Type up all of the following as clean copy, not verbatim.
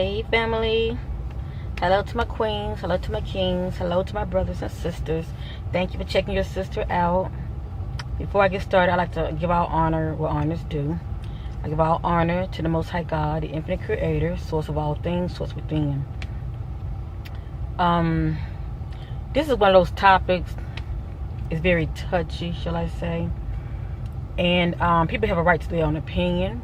Hey family, hello to my queens, hello to my kings, hello to my brothers and sisters. Thank you for checking your sister out. Before I get started, I like to give all honor where honors due. I give all honor to the Most High God, the infinite creator, source of all things, source within. This is one of those topics, it's very touchy, shall I say. And people have a right to their own opinion.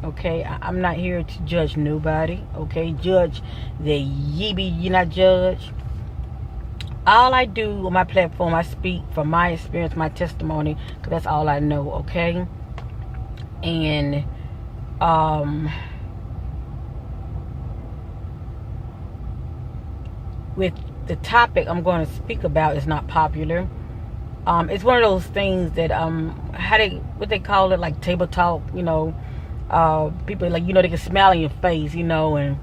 Okay, I'm not here to judge nobody. Okay, judge the ye be ye not judge. All I do on my platform, I speak from my experience, my testimony, because that's all I know. Okay, and with the topic I'm going to speak about is not popular. It's one of those things that what they call it, like table talk, people like, they can smile in your face, and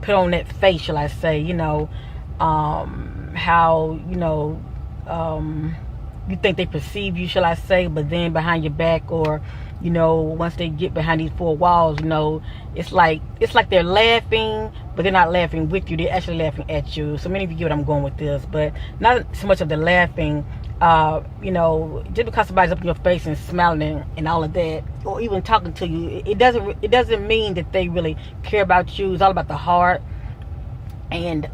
put on that face, shall I say, how, you think they perceive you, shall I say, but then behind your back, or, once they get behind these four walls, it's like they're laughing, but they're not laughing with you, they're actually laughing at you. So many of you get what I'm going with this, but not so much of the laughing. Just because somebody's up in your face and smiling and all of that, or even talking to you, it doesn't mean that they really care about you. It's all about the heart, and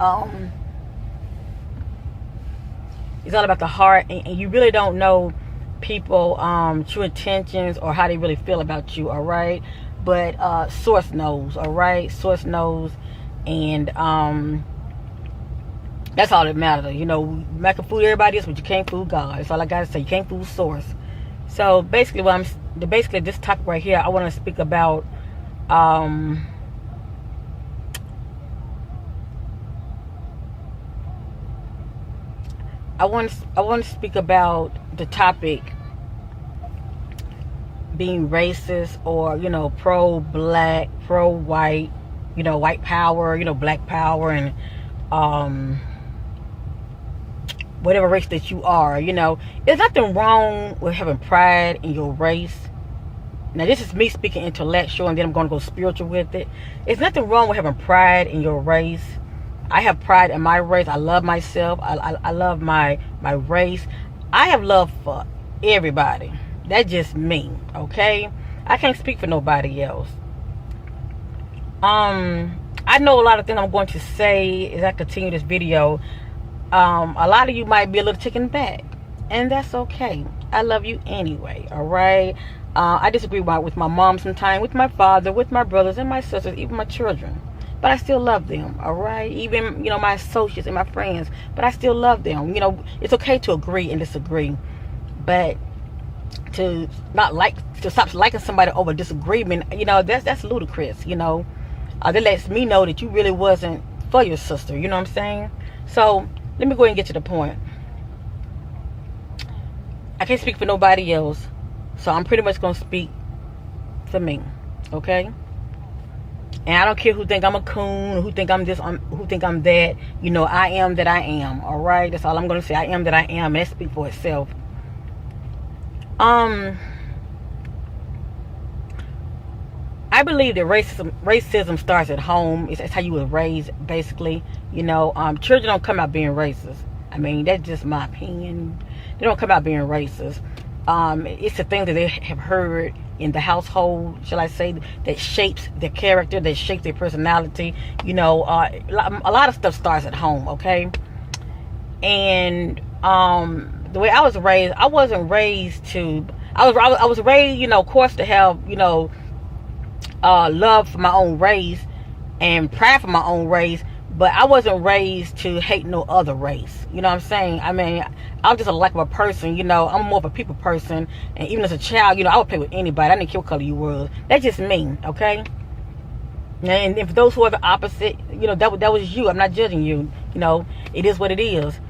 it's all about the heart, and you really don't know people true intentions or how they really feel about you. All right, but source knows. All right, source knows, and that's all that matters. You can fool everybody else, but you can't fool God. That's all I gotta say. You can't fool source. So basically, this topic right here, I want to speak about I want to speak about the topic being racist, or pro-black, pro-white, white power, black power, and whatever race that you are. There's nothing wrong with having pride in your race. Now, this is me speaking intellectual, and then I'm going to go spiritual with it. There's nothing wrong with having pride in your race. I have pride in my race. I love myself. I love my race. I have love for everybody. That's just me, okay? I can't speak for nobody else. I know a lot of things I'm going to say as I continue this video. A lot of you might be a little taken back, and that's okay. I love you anyway, all right? I disagree with my mom sometimes, with my father, with my brothers and my sisters, even my children. But I still love them, all right? Even, my associates and my friends, but I still love them. It's okay to agree and disagree, but to stop liking somebody over disagreement, that's ludicrous, that lets me know that you really wasn't for your sister, you know what I'm saying? So let me go ahead and get to the point. I can't speak for nobody else, so I'm pretty much going to speak for me, okay? And I don't care who think I'm a coon, or who think I'm this, who think I'm that. I am that I am, all right? That's all I'm going to say. I am that I am, and that speaks for itself. I believe that racism starts at home. It's how you were raised, basically. Children don't come out being racist. I mean, that's just my opinion. They don't come out being racist. It's the things that they have heard in the household, shall I say, that shapes their character, that shapes their personality. A lot of stuff starts at home, okay? And the way I was raised, I wasn't raised to. I was raised, of course, to have, love for my own race and pride for my own race, but I wasn't raised to hate no other race. You know what I'm saying? I mean, I'm just a likable person. I'm more of a people person, and even as a child, I would play with anybody. I didn't care what color you were. That's just me, okay? And if those who are the opposite, that was you. I'm not judging you. It is what it is.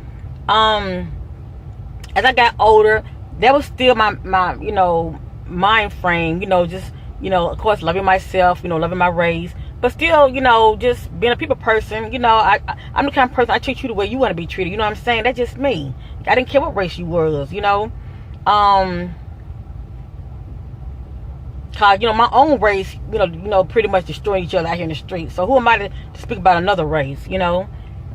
As I got older, that was still my mind frame. Of course, loving myself, loving my race, but still, just being a people person. I'm the kind of person, I treat you the way you want to be treated. You know what I'm saying? That's just me. I didn't care what race you was. Cause my own race, pretty much destroying each other out here in the street. So who am I to speak about another race, And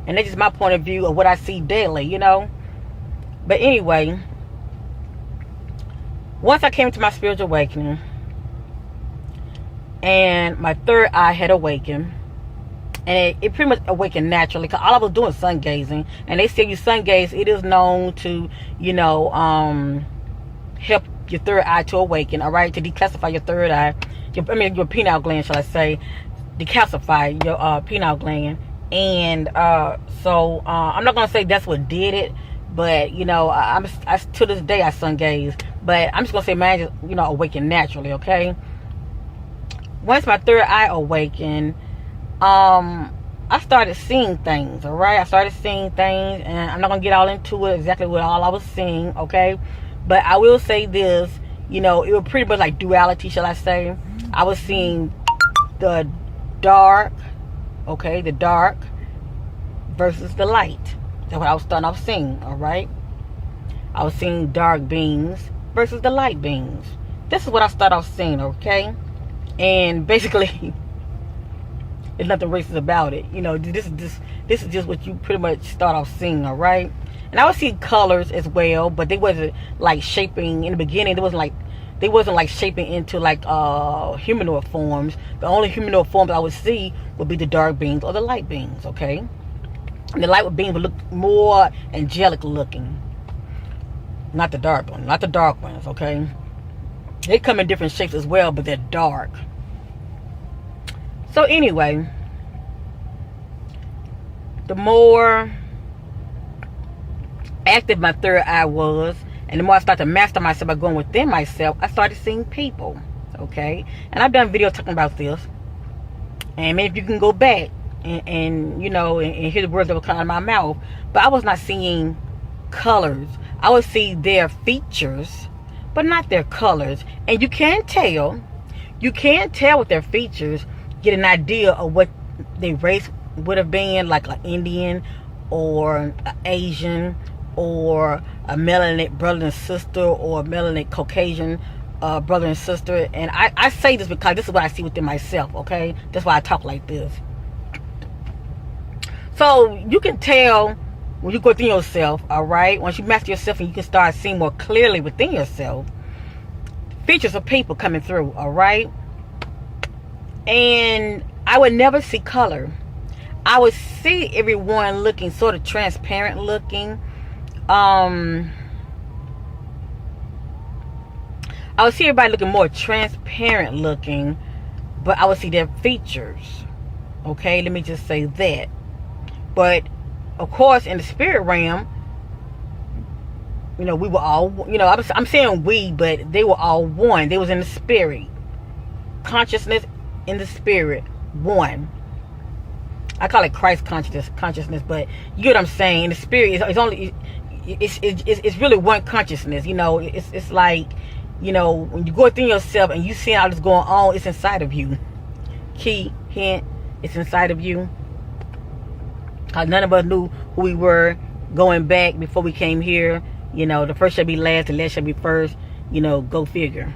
that's just my point of view of what I see daily, But anyway, once I came to my spiritual awakening, and my third eye had awakened, and it pretty much awakened naturally, because all I was doing sun gazing. And they say you sun gaze, it is known to, help your third eye to awaken, all right, to decalcify your third eye, your pineal gland, shall I say, decalcify your pineal gland. And so I'm not gonna say that's what did it, but I to this day I sun gaze, but I'm just gonna say mine just awakened naturally. Okay, once my third eye awakened, I started seeing things. All right, I started seeing things, and I'm not gonna get all into it exactly what all I was seeing. Okay, but I will say this, it was pretty much like duality, shall I say. I was seeing the dark, okay, the dark versus the light. That's what I was starting off seeing, all right? I was seeing dark beings versus the light beings. This is what I started off seeing, okay? And basically, there's nothing racist about it. This is just what you pretty much start off seeing, all right? And I would see colors as well, but they wasn't like shaping in the beginning. They wasn't like shaping into like humanoid forms. The only humanoid forms I would see would be the dark beings or the light beings, okay? And the light beings would look more angelic looking. Not the dark ones, okay? They come in different shapes as well, but they're dark. So anyway, the more active my third eye was, and the more I started to master myself by going within myself, I started seeing people, okay? And I've done videos talking about this, and maybe you can go back and hear the words that were coming out of my mouth. But I was not seeing colors. I would see their features, but not their colors. And you can tell with their features, get an idea of what their race would have been, like an Indian or an Asian, or a melanated brother and sister, or a melanated Caucasian brother and sister. And I say this because this is what I see within myself, okay? That's why I talk like this. So you can tell when you go within yourself, all right? Once you master yourself and you can start seeing more clearly within yourself, features of people coming through, all right? And I would never see color. I would see everyone looking sort of transparent looking. I would see everybody looking more transparent looking, but I would see their features. Okay, let me just say that. But of course, in the spirit realm, we were all, I'm saying we, but they were all one. They was in the spirit, consciousness in the spirit, one. I call it Christ consciousness, but you get what I'm saying. In the spirit, it's really one consciousness. It's like, when you go within yourself and you see all this going on, it's inside of you. Key hint, it's inside of you. Cause none of us knew who we were going back before we came here. The first shall be last, the last shall be first. Go figure.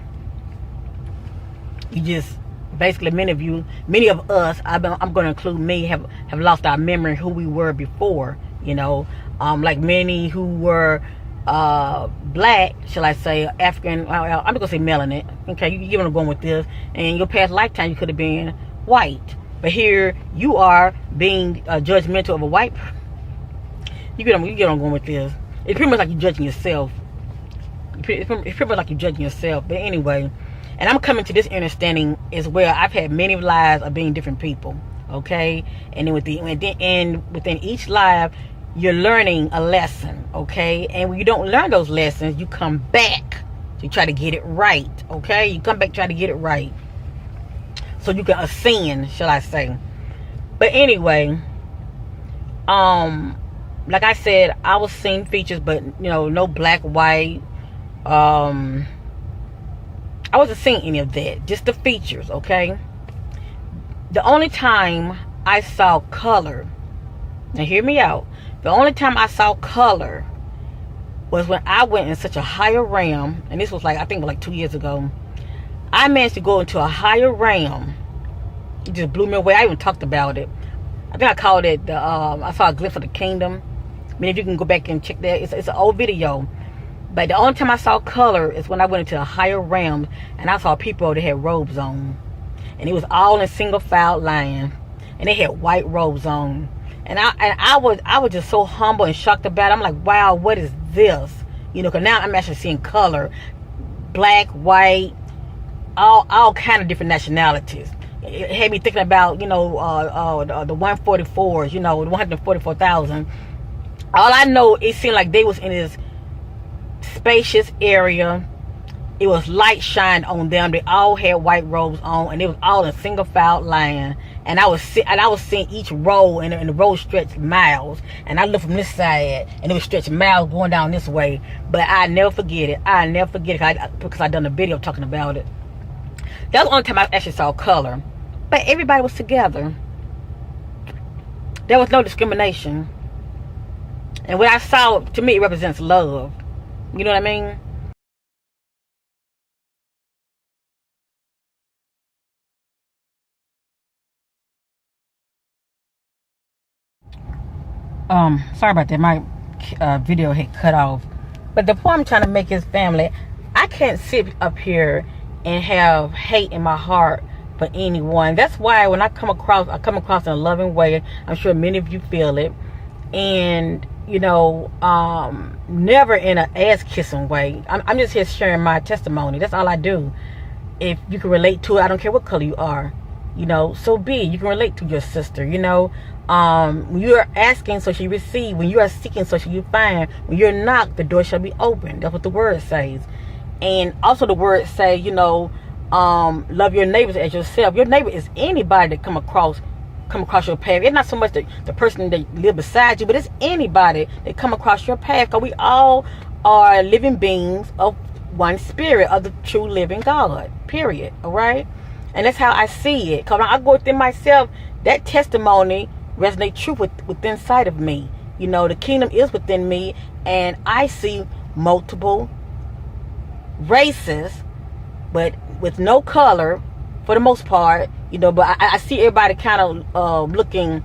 You just basically many of us, I'm going to include me, have lost our memory of who we were before. Like many who were black, shall I say, African. I'm going to say melanin. Okay, you get what I'm going with this. And in your past lifetime, you could have been white. But here you are being judgmental of a white. You get what I'm going with this. It's pretty much like you're judging yourself. It's pretty much like you're judging yourself. But anyway, and I'm coming to this understanding as well. I've had many lives of being different people. Okay, and then within each life, you're learning a lesson. Okay, and when you don't learn those lessons, you come back to try to get it right. Okay, you come back try to get it right, so you can ascend, shall I say. But anyway, like I said, I was seeing features, but no black, white. I wasn't seeing any of that, just the features. Okay, the only time I saw color, now hear me out, the only time I saw color was when I went in such a higher realm, and this was like, I think like 2 years ago. I managed to go into a higher realm. It just blew me away. I even talked about it. I think I called it the I saw a glimpse of the kingdom. I mean, if you can go back and check that, it's an old video. But the only time I saw color is when I went into a higher realm and I saw people that had robes on, and it was all in single file line, and they had white robes on, and I was just so humble and shocked about it. I'm like, wow, what is this? You know, because now I'm actually seeing color, black, white, all kind of different nationalities. It had me thinking about, you know, the 144s, you know, the 144,000. All I know, it seemed like they was in this spacious area. It was light shined on them. They all had white robes on, and it was all in single file line. And I was seeing each row, and the row stretched miles. And I looked from this side, and it was stretched miles going down this way. But I never forget it. I never forget it because I done a video talking about it. That was the only time I actually saw color. But everybody was together. There was no discrimination. And what I saw, to me, it represents love. You know what I mean? Sorry about that. My video had cut off. But the point I'm trying to make is, family, I can't sit up here and have hate in my heart for anyone. That's why when I come across in a loving way. I'm sure many of you feel it. And, you know, never in an ass-kissing way. I'm just here sharing my testimony. That's all I do. If you can relate to it, I don't care what color you are. You know, so be it. You can relate to your sister, you know. When you are asking, so shall you receive. When you are seeking, so shall you find. When you're knocked, the door shall be opened. That's what the word says. And also the word say, you know, love your neighbors as yourself. Your neighbor is anybody that come across your path. It's not so much the person that live beside you, but it's anybody that come across your path. Because we all are living beings of one spirit, of the true living God, period. All right? And that's how I see it. Because when I go within myself, that testimony resonates true within inside of me. You know, the kingdom is within me, and I see multiple races, but with no color for the most part, you know. But I see everybody kind of looking.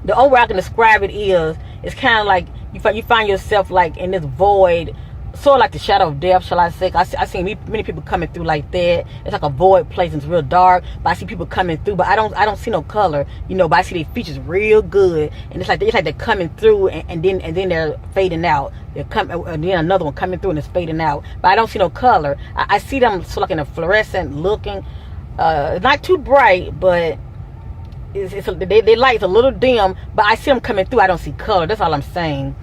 The only way I can describe it is, it's kind of like you find yourself like in this void, sort of like the shadow of death, shall I say. I see many people coming through like that. It's like a void place, and it's real dark, but I see people coming through, but I don't see no color, you know. But I see their features real good, and it's like they're coming through, and then they're fading out. And then another one coming through and it's fading out, but I don't see no color. I see them sort of like in a fluorescent looking, not too bright, but they light's a little dim, but I see them coming through. I don't see color. That's all I'm saying.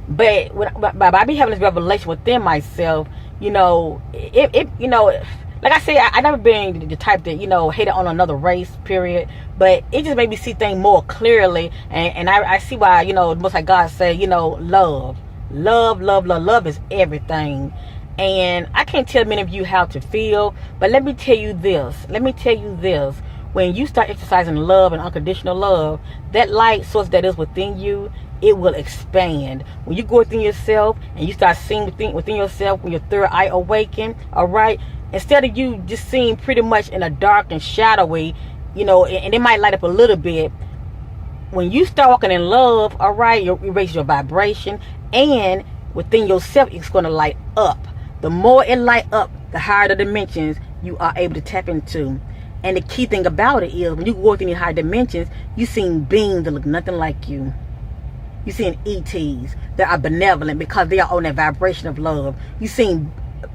But I be having this revelation within myself, you know. You know, like I said, I never been the type that, you know, hate on another race, period. But it just made me see things more clearly, and I see why, you know, most like God said, you know, love is everything. And I can't tell many of you how to feel, but let me tell you this. When you start exercising love and unconditional love, that light source that is within you, it will expand. When you go within yourself and you start seeing within yourself, when your third eye awaken, all right, instead of you just seeing pretty much in a dark and shadowy, you know, and it might light up a little bit. When you start walking in love, all right, you raise your vibration, and within yourself, it's going to light up. The more it light up, the higher the dimensions you are able to tap into. And the key thing about it is, when you go within these higher dimensions, you seeing beings that look nothing like you. You seeing ETs that are benevolent because they are on that vibration of love. You seeing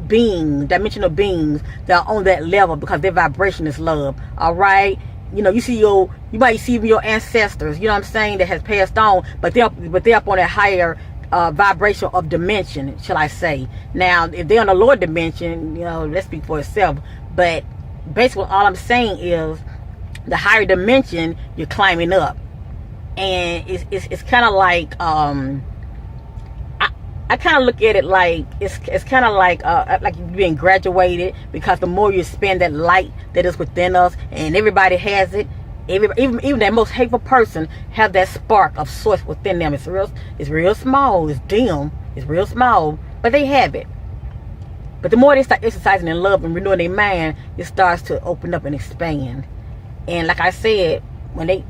beings, dimensional beings that are on that level because their vibration is love. All right. You know, you might see your ancestors, you know what I'm saying, that has passed on, but they're up on a higher vibration of dimension, shall I say. Now, if they're on a lower dimension, you know, let's speak for itself. But basically, all I'm saying is, the higher dimension you're climbing up, and it's kind of like I kind of look at it like it's kind of like you're being graduated, because the more you spend that light that is within us, and everybody has it. Even that most hateful person have that spark of source within them. It's real small, it's dim, it's real small, but they have it. But the more they start exercising in love and renewing their mind, it starts to open up and expand. And like I said, when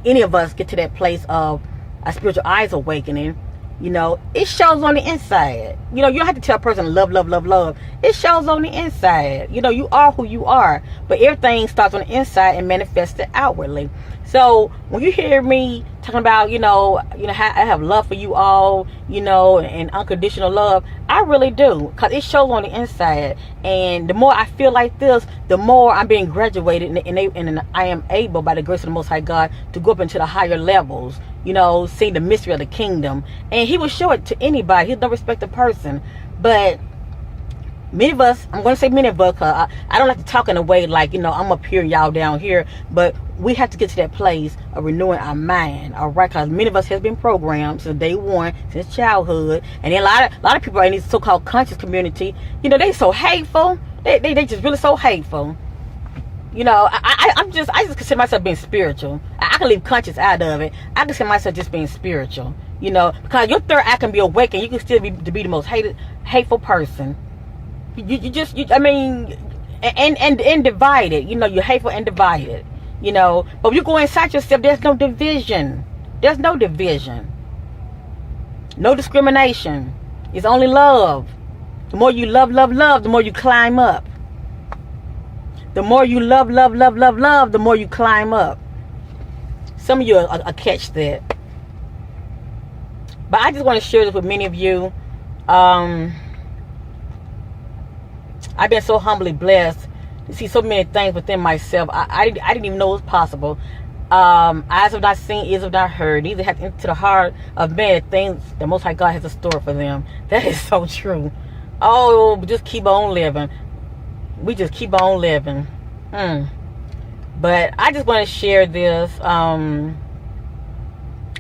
any of us get to that place of our spiritual eyes awakening, you know, it shows on the inside. You know, you don't have to tell a person love, love, love, love. It shows on the inside. You know, you are who you are. But everything starts on the inside and manifests it outwardly. So when you hear me talking about, you know, I have love for you all, you know, and unconditional love, I really do, because it shows on the inside. And the more I feel like this, the more I'm being graduated, and I am able, by the grace of the Most High God, to go up into the higher levels, you know, see the mystery of the kingdom. And He will show it to anybody. He don't respect a person. But many of us, I'm going to say many of us, because I don't like to talk in a way like, you know, I'm up here and y'all down here. But we have to get to that place of renewing our mind, all right? Because many of us has been programmed since day one, since childhood. And then a lot of people in this so-called conscious community, you know, they so hateful. They just really so hateful. You know, I just consider myself being spiritual. I can leave conscious out of it. I consider myself just being spiritual. You know, because your third eye can be awake and you can still be the most hateful person. I mean, and divided. You know, you're hateful and divided. You know, but when you go inside yourself, there's no division. There's no division. No discrimination. It's only love. The more you love, love, love, the more you climb up. The more you love, love, love, love, love, the more you climb up. Some of you will catch that. But I just want to share this with many of you. I've been so humbly blessed to see so many things within myself. I didn't even know it was possible. Eyes have not seen, ears have not heard. Neither have into the heart of man the things the Most High God has in store for them. That is so true. Oh, just keep on living. We just keep on living. But I just want to share this. I'm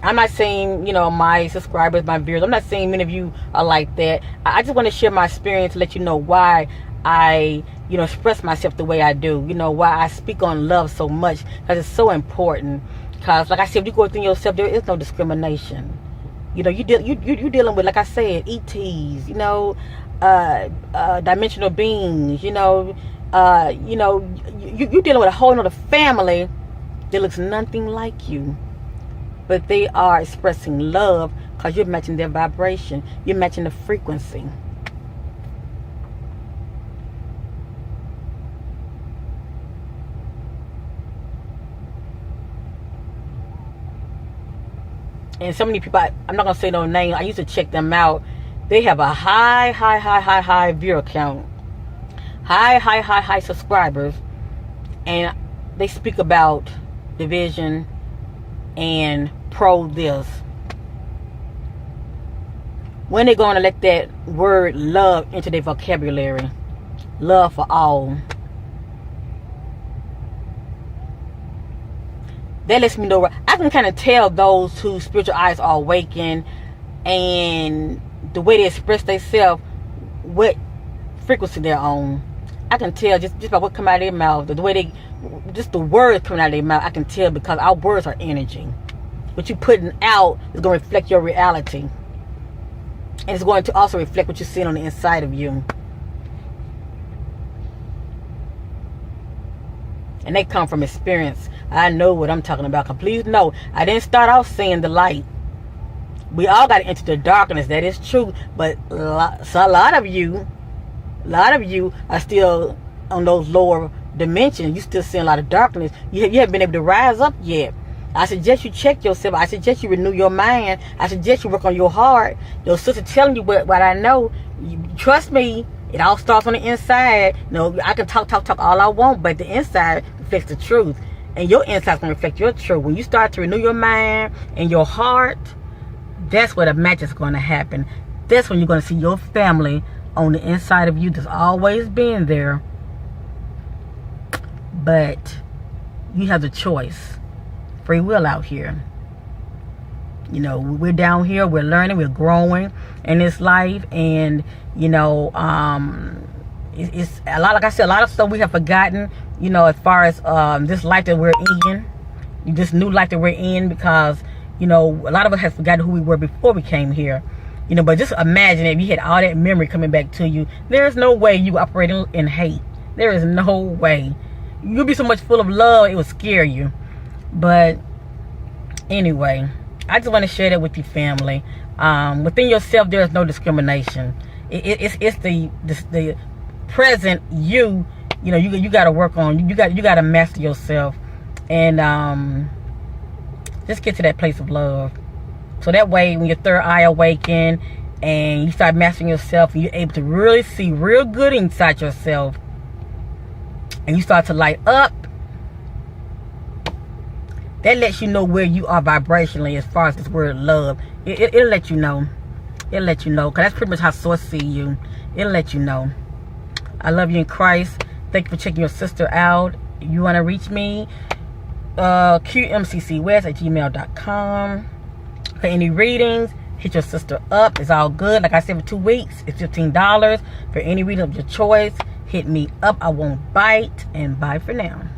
not saying, you know, my subscribers, my viewers, I'm not saying many of you are like that. I just want to share my experience to let you know why I, you know, express myself the way I do. You know, why I speak on love so much, because it's so important. Because, like I said, if you go within yourself, there is no discrimination. You know, you're dealing with, like I said, ETs, you know, dimensional beings, you know, you're dealing with a whole other family that looks nothing like you. But they are expressing love because you're matching their vibration. You're matching the frequency. And so many people, I'm not going to say no name, I used to check them out. They have a high viewer count. High subscribers. And they speak about division and pro this. When they're going to let that word love into their vocabulary. Love for all. That lets me know, I can kind of tell those whose spiritual eyes are awakened and the way they express themselves, what frequency they're on. I can tell just by what come out of their mouth, the way they, just the words coming out of their mouth, I can tell, because our words are energy. What you're putting out is going to reflect your reality. And it's going to also reflect what you're seeing on the inside of you. And they come from experience. I know what I'm talking about. Please know, I didn't start off seeing the light. We all got to enter the darkness. That is true. But a lot of you are still on those lower dimensions. You still seeing a lot of darkness. You haven't been able to rise up yet. I suggest you check yourself. I suggest you renew your mind. I suggest you work on your heart. Your sister telling you what I know. Trust me, it all starts on the inside. You know, I can talk all I want, but the inside reflects the truth. And your inside's going to reflect your truth. When you start to renew your mind and your heart, that's where the magic is going to happen. That's when you're going to see your family on the inside of you that's always been there. But you have the choice. Free will out here. You know, we're down here, we're learning, we're growing in this life. And, you know, it's a lot, like I said, a lot of stuff we have forgotten, you know, as far as this life that we're in, this new life that we're in, because, you know, a lot of us have forgotten who we were before we came here. You know, but just imagine if you had all that memory coming back to you. There's no way you operating in hate. There is no way. You'll be so much full of love, it would scare you. But anyway, I just want to share that with you, family. Within yourself, there is no discrimination. It's the present you. You know, you got to work on. You got to master yourself, and just get to that place of love. So that way, when your third eye awaken and you start mastering yourself, and you're able to really see real good inside yourself, and you start to light up, that lets you know where you are vibrationally as far as this word love. It'll let you know. It'll let you know. Because that's pretty much how Source see you. It'll let you know. I love you in Christ. Thank you for checking your sister out. If you want to reach me, qmccwest@gmail.com. For any readings, hit your sister up. It's all good. Like I said, for 2 weeks, it's $15. For any reading of your choice, hit me up. I won't bite. And bye for now.